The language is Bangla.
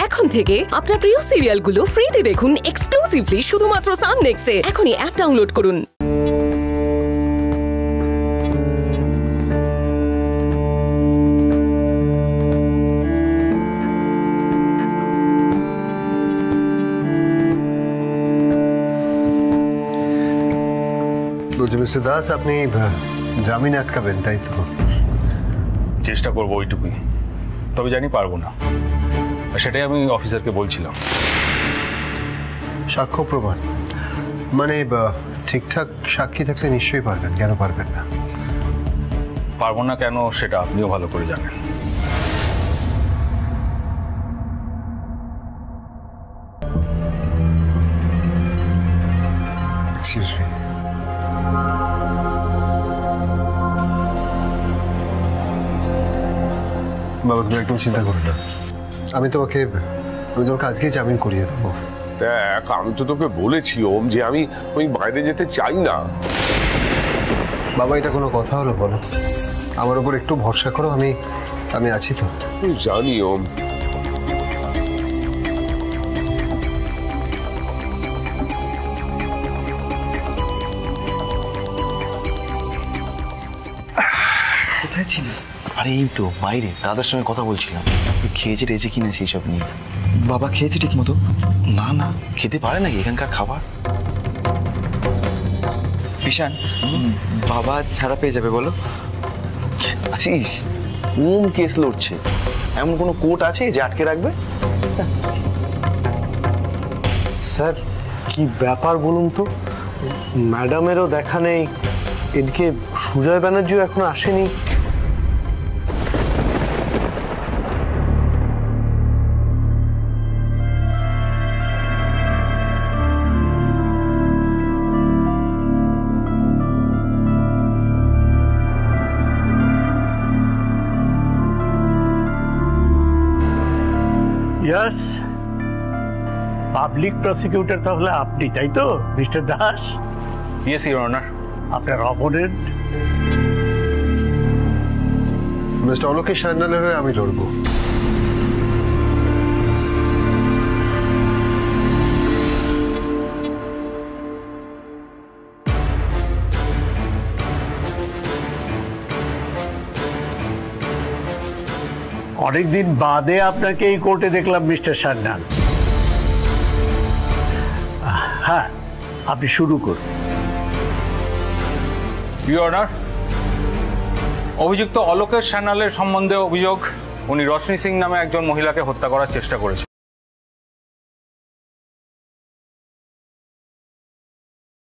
এখন থেকে আপনার প্রিয় সিরিয়ালগুলো ফ্রিতে দেখুন এক্সক্লুসিভলি শুধুমাত্র সান নেক্সটে। এখনই অ্যাপ ডাউনলোড করুন। মিস্টার দাস, আপনি জামিন আটকাবেন তাই তো? চেষ্টা করবো ওইটুকুই, তবে জানি পারবো না। সেটাই আমি অফিসারকে বলছিলাম। সাক্ষ্য প্রমাণ মানে ঠিকঠাক সাক্ষী থাকলে নিশ্চয়ই পারবেন, কেন পারবেন না? পারবো না কেন সেটা আপনিও ভালো করে জানেন। Excuse me. বাবা, তুমি একদম চিন্তা করো না, আমি তোমাকে আজকেই জামিন করিয়ে দেবো। দেখ, আমি তো তোকে বলেছি ওম যে আমি বাইরে যেতে চাই না। বাবা, এটা কোনো কথা হলো বলো? আমার উপর একটু ভরসা করো, আমি আছি তো। তুই জানি ওম, কোথায় ছিল? আরে এই তো বাইরে দাদার সঙ্গে কথা বলছিলাম, খেয়েছে টেয়েছে কিনা সেই সব নিয়ে। বাবা খেয়েছে ঠিক মতো? না না, খেতে পারে নাকি এখানকার খাবার? ঈশান, বাবা ছাড়া পেয়ে যাবে বলো? আসিস, ওম কেস লড়ছে, এমন কোনো কোর্ট আছে যে আটকে রাখবে? স্যার, কি ব্যাপার বলুন তো? ম্যাডামেরও দেখা নেই, এদিকে সুজয় ব্যানার্জিও এখনো আসেনি। ইয়েস, পাবলিক প্রসিকিউটর তাহলে আপনি, তাই তো mister Das? Yes your honour. আপনার অপোনেন্ট মিস্টার অলোকেশ সান্যালের হয়ে আমি লড়বো। অনেকদিন বাদে আপনাকে এই কোর্টে দেখলাম মিস্টার সান্যাল। হ্যাঁ, আপনি শুরু করুন। ইওর অনার, অভিযুক্ত অলোকেশ সান্যালের সম্বন্ধে অভিযোগ, উনি রশনি সিং নামে একজন মহিলাকে হত্যা করার চেষ্টা করেছেন।